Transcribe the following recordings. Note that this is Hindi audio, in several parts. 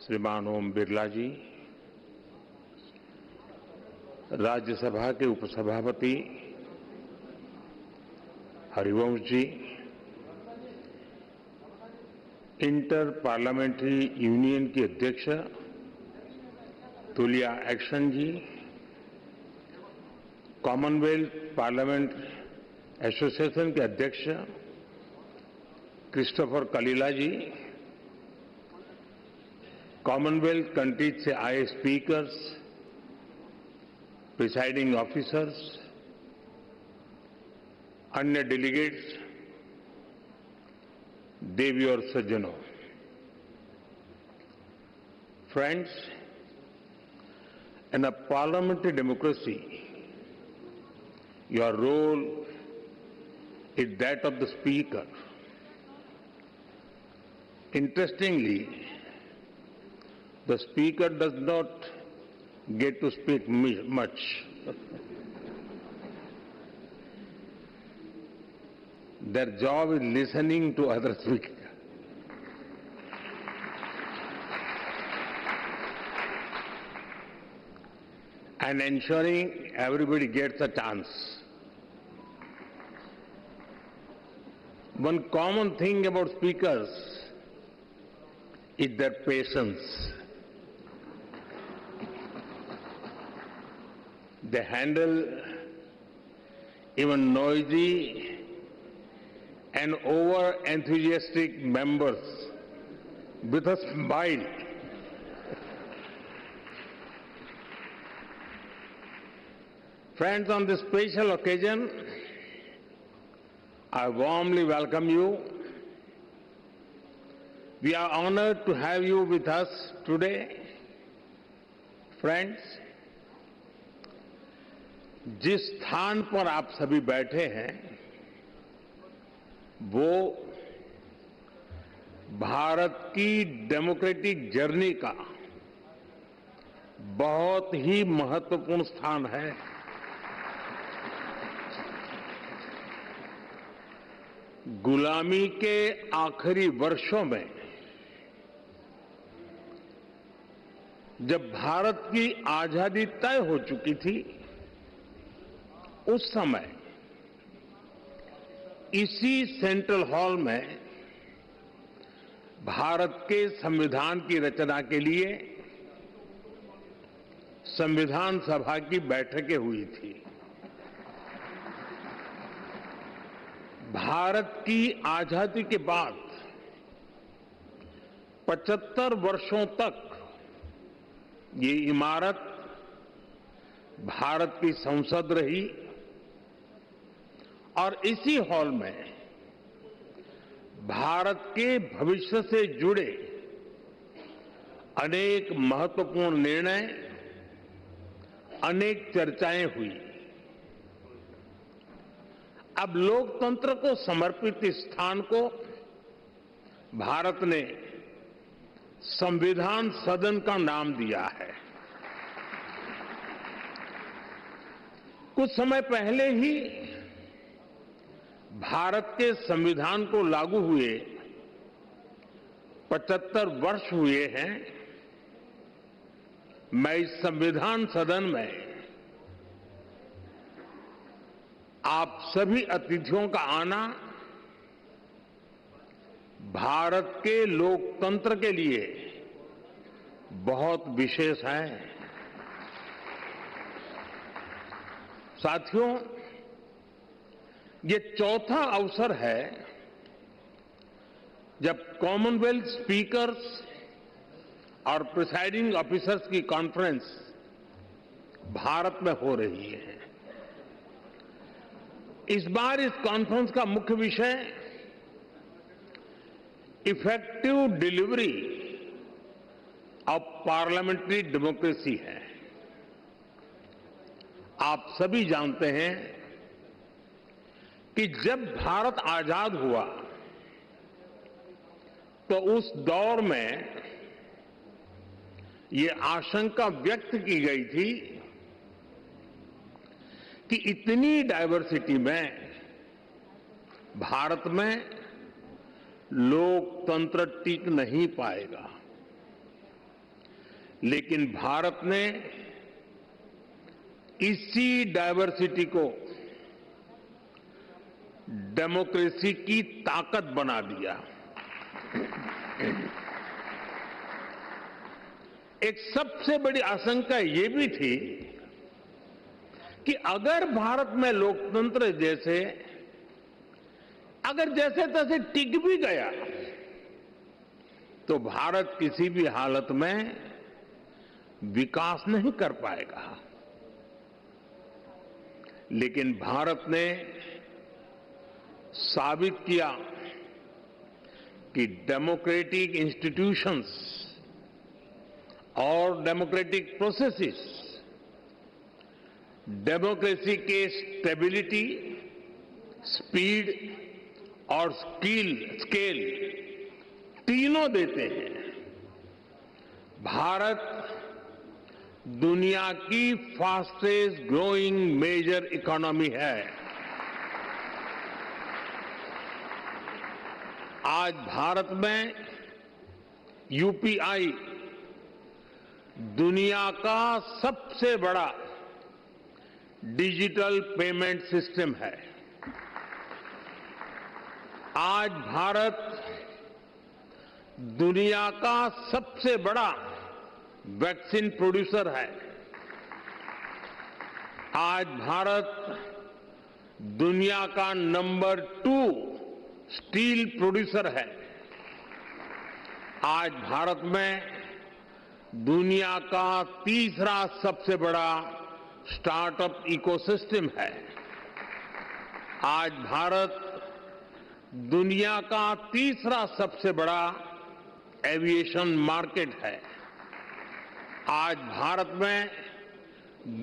श्रीमान ओम बिरला जी, राज्यसभा के उपसभापति Harivansh ji, inter parliamentary union की अध्यक्ष तुलिया एक्शन जी, कॉमनवेल्थ पार्लियामेंट एसोसिएशन के अध्यक्ष क्रिस्टोफर कलीला जी, कॉमनवेल्थ कंट्रीज से आए स्पीकर्स, प्रिसाइडिंग ऑफिसर्स, अन्य डेलीगेट्स, देवी और सज्जनों, friends, in a parliamentary democracy, your role is that of the speaker. Interestingly, the speaker does not get to speak much. Their job is listening to other speakers. And ensuring everybody gets a chance. One common thing about speakers is their patience. They handle even noisy and over-enthusiastic members with a smile. Friends, on this special occasion, I warmly welcome you. We are honored to have you with us today. Friends, जिस स्थान पर आप सभी बैठे हैं, वो भारत की डेमोक्रेटिक जर्नी का बहुत ही महत्वपूर्ण स्थान है। गुलामी के आखिरी वर्षों में जब भारत की आजादी तय हो चुकी थी, उस समय इसी सेंट्रल हॉल में भारत के संविधान की रचना के लिए संविधान सभा की बैठकें हुई थी। भारत की आजादी के बाद 75 वर्षों तक ये इमारत भारत की संसद रही और इसी हॉल में भारत के भविष्य से जुड़े अनेक महत्वपूर्ण निर्णय, अनेक चर्चाएं हुई। अब लोकतंत्र को समर्पित इस स्थान को भारत ने संविधान सदन का नाम दिया है। कुछ समय पहले ही भारत के संविधान को लागू हुए 75 वर्ष हुए हैं। मैं इस संविधान सदन में आप सभी अतिथियों का आना भारत के लोकतंत्र के लिए बहुत विशेष है। साथियों, ये चौथा अवसर है जब कॉमनवेल्थ स्पीकर्स और प्रिसाइडिंग ऑफिसर्स की कॉन्फ्रेंस भारत में हो रही है। इस बार इस कॉन्फ्रेंस का मुख्य विषय effective delivery of parliamentary democracy है। आप सभी जानते हैं कि जब भारत आजाद हुआ तो उस दौर में ये आशंका व्यक्त की गई थी कि इतनी डायवर्सिटी में भारत में लोकतंत्र टिक नहीं पाएगा। लेकिन भारत ने इसी डायवर्सिटी को डेमोक्रेसी की ताकत बना दिया। एक सबसे बड़ी आशंका ये भी थी कि अगर भारत में लोकतंत्र अगर जैसे तैसे टिक भी गया तो भारत किसी भी हालत में विकास नहीं कर पाएगा। लेकिन भारत ने साबित किया कि डेमोक्रेटिक इंस्टीट्यूशंस और डेमोक्रेटिक प्रोसेसेस डेमोक्रेसी के स्टेबिलिटी, स्पीड और स्केल तीनों देते हैं। भारत दुनिया की फास्टेस्ट ग्रोइंग मेजर इकोनॉमी है। आज भारत में यूपीआई दुनिया का सबसे बड़ा डिजिटल पेमेंट सिस्टम है। आज भारत दुनिया का सबसे बड़ा वैक्सीन प्रोड्यूसर है। आज भारत दुनिया का नंबर 2 स्टील प्रोड्यूसर है। आज भारत में दुनिया का तीसरा सबसे बड़ा स्टार्टअप इकोसिस्टम है। आज भारत दुनिया का तीसरा सबसे बड़ा एविएशन मार्केट है। आज भारत में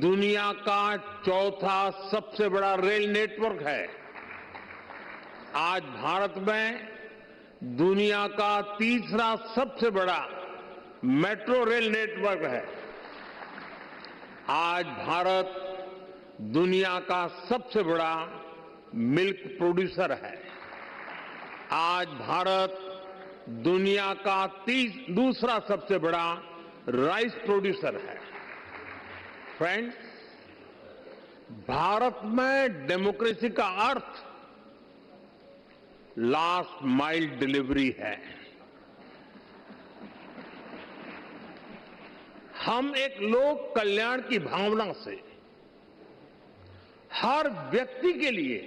दुनिया का चौथा सबसे बड़ा रेल नेटवर्क है। आज भारत में दुनिया का तीसरा सबसे बड़ा मेट्रो रेल नेटवर्क है। आज भारत दुनिया का सबसे बड़ा मिल्क प्रोड्यूसर है। आज भारत दुनिया का दूसरा सबसे बड़ा राइस प्रोड्यूसर है। फ्रेंड्स, भारत में डेमोक्रेसी का अर्थ लास्ट माइल डिलीवरी है। हम एक लोक कल्याण की भावना से हर व्यक्ति के लिए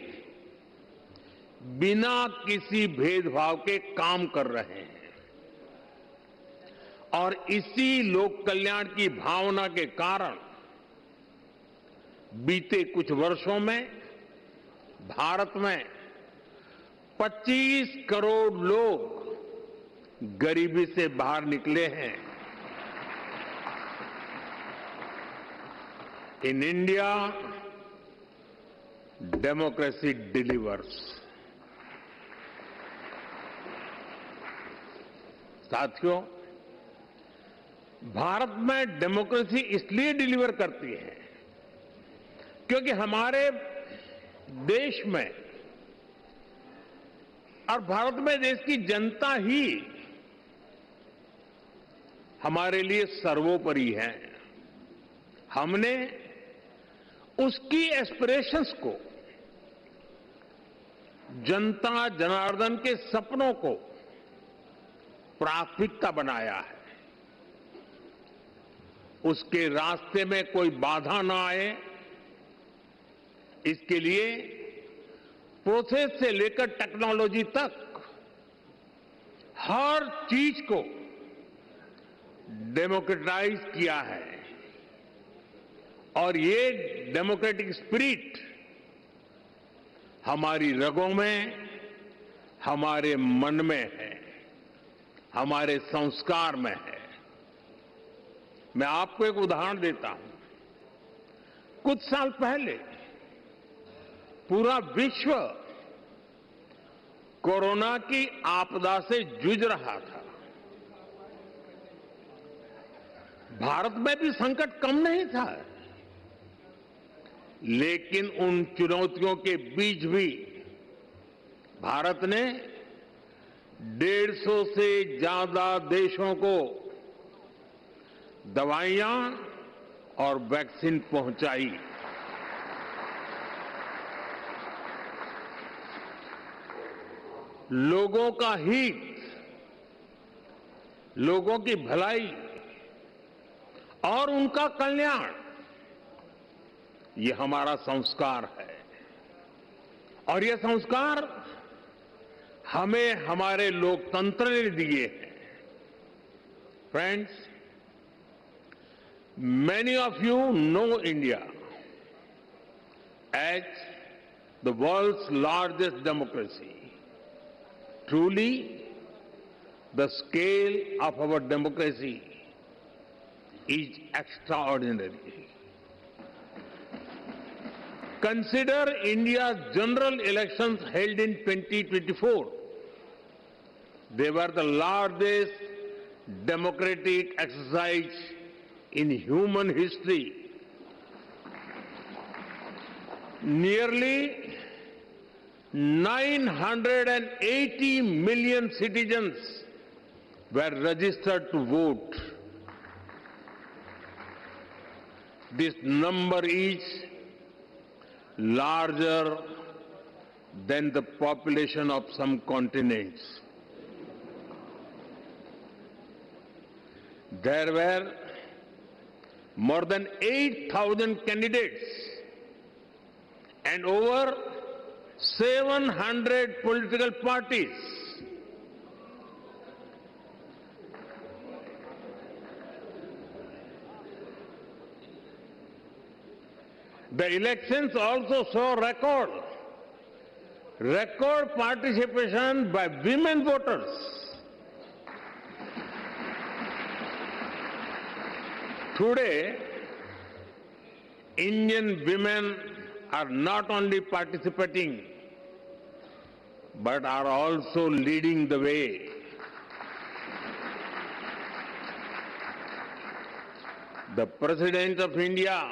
बिना किसी भेदभाव के काम कर रहे हैं और इसी लोक कल्याण की भावना के कारण बीते कुछ वर्षों में भारत में 25 करोड़ लोग गरीबी से बाहर निकले हैं। In India democracy delivers. साथियों, भारत में डेमोक्रेसी इसलिए डिलीवर करती है क्योंकि हमारे देश में और भारत में देश की जनता ही हमारे लिए सर्वोपरि है। हमने उसकी एस्पिरेशंस को, जनता जनार्दन के सपनों को प्राथमिकता बनाया है। उसके रास्ते में कोई बाधा ना आए, इसके लिए प्रोसेस से लेकर टेक्नोलॉजी तक हर चीज को डेमोक्रेटाइज किया है। और ये डेमोक्रेटिक स्पिरिट हमारी रगों में, हमारे मन में है, हमारे संस्कार में है। मैं आपको एक उदाहरण देता हूं। कुछ साल पहले पूरा विश्व कोरोना की आपदा से जूझ रहा था। भारत में भी संकट कम नहीं था, लेकिन उन चुनौतियों के बीच भी भारत ने 150 से ज्यादा देशों को दवाइयां और वैक्सीन पहुंचाई। लोगों का हित, लोगों की भलाई और उनका कल्याण, ये हमारा संस्कार है। और ये संस्कार हमें हमारे लोकतंत्र ने दिए हैं। Friends, many of you know India as the world's largest democracy. Truly, the scale of our democracy is extraordinary. Consider India's general elections held in 2024. They were the largest democratic exercise in human history. Nearly 980 million citizens were registered to vote. This number is larger than the population of some continents. There were more than 8,000 candidates and over 700 political parties. The elections also saw record participation by women voters. Today, Indian women are not only participating, but are also leading the way. The President of India,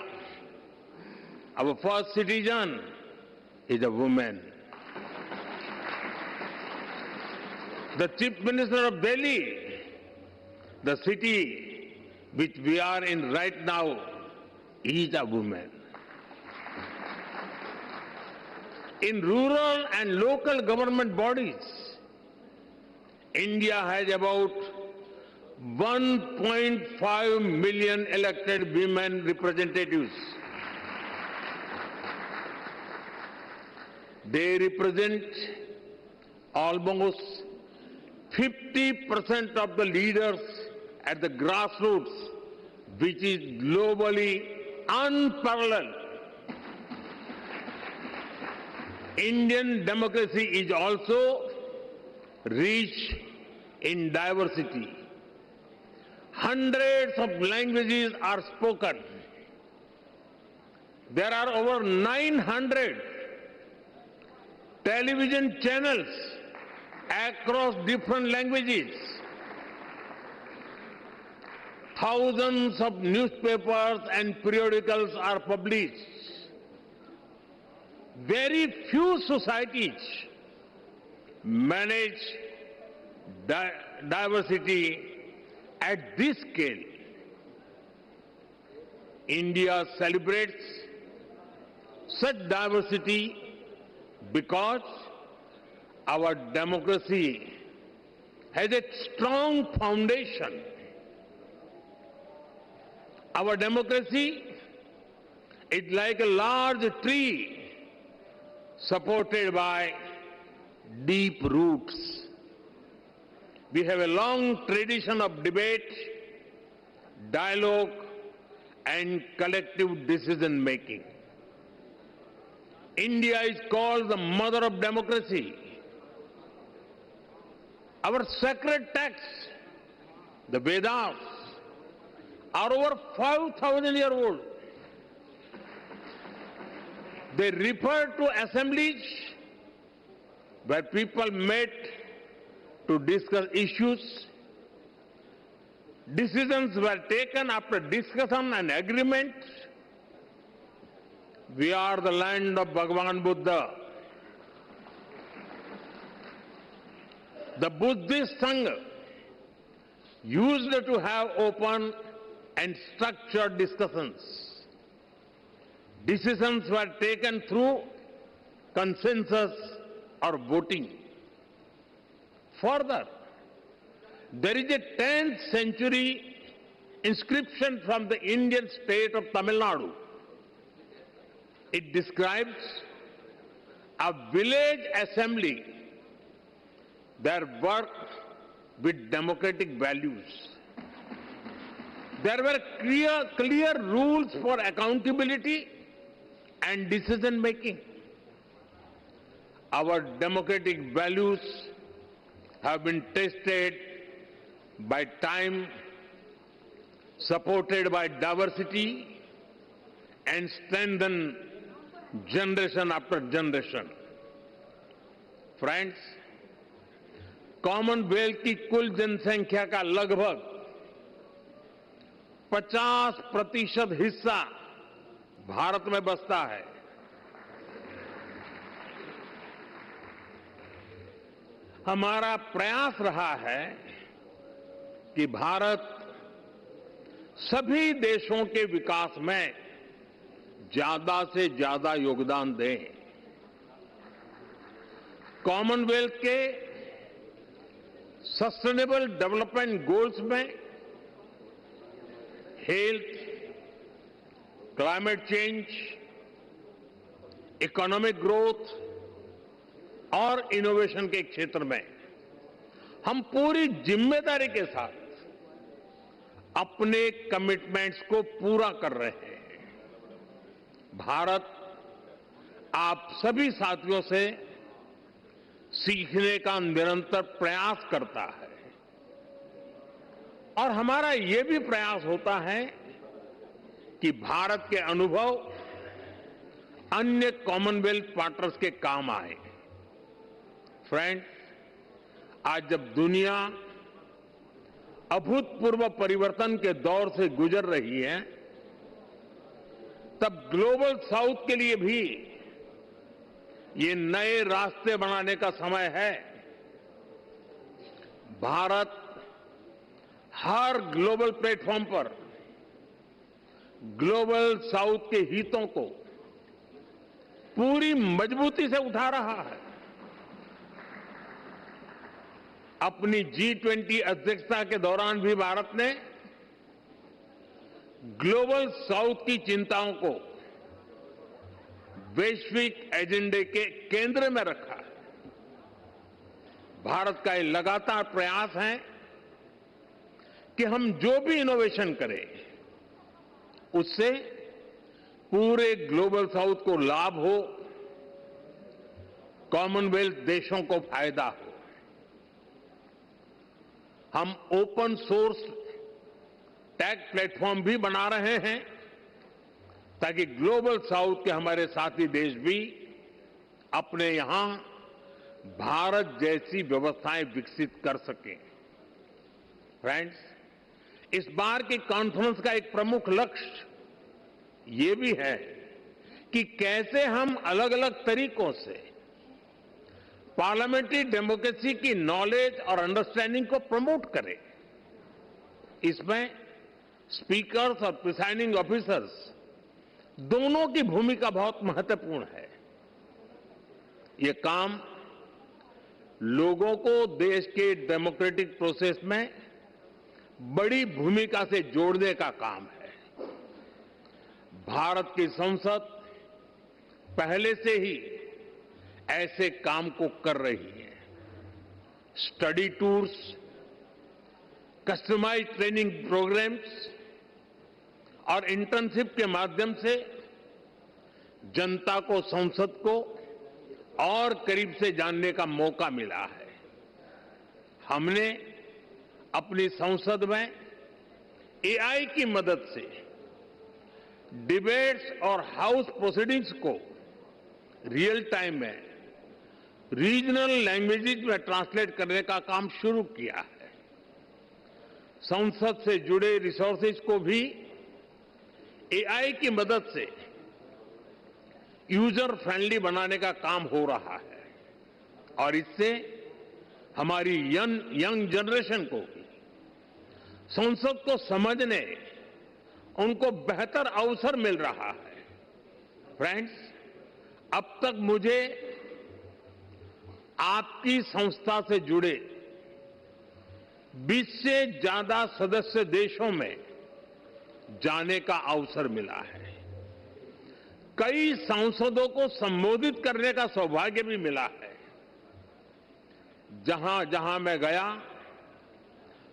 our first citizen, is a woman. The Chief Minister of Delhi, the city which we are in right now, is a woman. In rural and local government bodies, India has about 1.5 million elected women representatives. They represent almost 50% of the leaders at the grassroots, which is globally unparalleled. Indian democracy is also rich in diversity. Hundreds of languages are spoken. There are over 900 television channels across different languages. Thousands of newspapers and periodicals are published. Very few societies manage diversity at this scale. India celebrates such diversity because our democracy has a strong foundation. Our democracy is like a large tree supported by deep roots. We have a long tradition of debate, dialogue, and collective decision making. India is called the mother of democracy. Our sacred texts, the Vedas, are over 5,000 years old. They refer to assemblies where people met to discuss issues. Decisions were taken after discussion and agreement. We are the land of Bhagavan Buddha. The Buddhist Sangha used to have open and structured discussions. Decisions were taken through consensus or voting. Further, there is a 10th century inscription from the Indian state of Tamil Nadu. It describes a village assembly that worked with democratic values. There were clear rules for accountability and decision making. Our democratic values have been tested by time, supported by diversity, and strengthened generation after generation. Friends, Commonwealth की कुल जनसंख्या का लगभग 50% हिस्सा भारत में बसता है। हमारा प्रयास रहा है कि भारत सभी देशों के विकास में ज्यादा से ज्यादा योगदान दे। कॉमनवेल्थ के सस्टेनेबल डेवलपमेंट गोल्स में health, climate change, economic growth और इनोवेशन के क्षेत्र में हम पूरी जिम्मेदारी के साथ अपने कमिटमेंट्स को पूरा कर रहे हैं। भारत आप सभी साथियों से सीखने का निरंतर प्रयास करता है और हमारा ये भी प्रयास होता है कि भारत के अनुभव अन्य कॉमनवेल्थ पार्टनर्स के काम आए। फ्रेंड्स, आज जब दुनिया अभूतपूर्व परिवर्तन के दौर से गुजर रही है, तब ग्लोबल साउथ के लिए भी ये नए रास्ते बनाने का समय है। भारत हर ग्लोबल प्लेटफॉर्म पर ग्लोबल साउथ के हितों को पूरी मजबूती से उठा रहा है। अपनी G20 अध्यक्षता के दौरान भी भारत ने ग्लोबल साउथ की चिंताओं को वैश्विक एजेंडे के केंद्र में रखा है। भारत का ये लगातार प्रयास है कि हम जो भी इनोवेशन करें उससे पूरे ग्लोबल साउथ को लाभ हो, कॉमनवेल्थ देशों को फायदा हो। हम ओपन सोर्स टेक प्लेटफॉर्म भी बना रहे हैं ताकि ग्लोबल साउथ के हमारे साथी देश भी अपने यहां भारत जैसी व्यवस्थाएं विकसित कर सकें। फ्रेंड्स, इस बार की कॉन्फ्रेंस का एक प्रमुख लक्ष्य ये भी है कि कैसे हम अलग अलग तरीकों से पार्लियामेंट्री डेमोक्रेसी की नॉलेज और अंडरस्टैंडिंग को प्रमोट करें। इसमें स्पीकर्स और प्रिसाइडिंग ऑफिसर्स दोनों की भूमिका बहुत महत्वपूर्ण है। ये काम लोगों को देश के डेमोक्रेटिक प्रोसेस में बड़ी भूमिका से जोड़ने का काम है। भारत की संसद पहले से ही ऐसे काम को कर रही है। Study tours, customized training programs और इंटर्नशिप के माध्यम से जनता को संसद को और करीब से जानने का मौका मिला है। हमने अपनी संसद में एआई की मदद से डिबेट्स और हाउस प्रोसीडिंग्स को रियल टाइम में रीजनल लैंग्वेजेज में ट्रांसलेट करने का काम शुरू किया है। संसद से जुड़े रिसोर्सेज को भी एआई की मदद से यूजर फ्रेंडली बनाने का काम हो रहा है और इससे हमारी यंग जनरेशन को संसद को समझने उनको बेहतर अवसर मिल रहा है। फ्रेंड्स, अब तक मुझे आपकी संस्था से जुड़े 20 से ज्यादा सदस्य देशों में जाने का अवसर मिला है। कई सांसदों को संबोधित करने का सौभाग्य भी मिला है। जहां जहां मैं गया,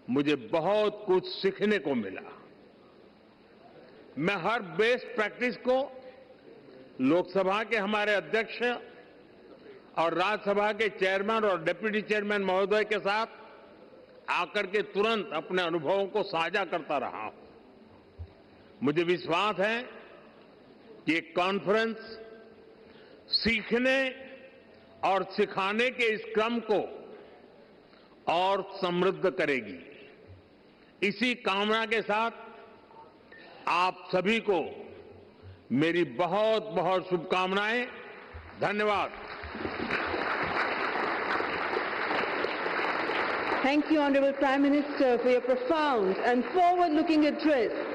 मुझे बहुत कुछ सीखने को मिला। मैं हर बेस्ट प्रैक्टिस को लोकसभा के हमारे अध्यक्ष और राज्यसभा के चेयरमैन और डिप्टी चेयरमैन महोदय के साथ आकर के तुरंत अपने अनुभवों को साझा करता रहा हूं। मुझे विश्वास है कि ये कॉन्फ्रेंस सीखने और सिखाने के इस क्रम को और समृद्ध करेगी। इसी कामना के साथ आप सभी को मेरी बहुत बहुत शुभकामनाएं। धन्यवाद। Thank you, Honorable Prime Minister, for your profound and forward-looking address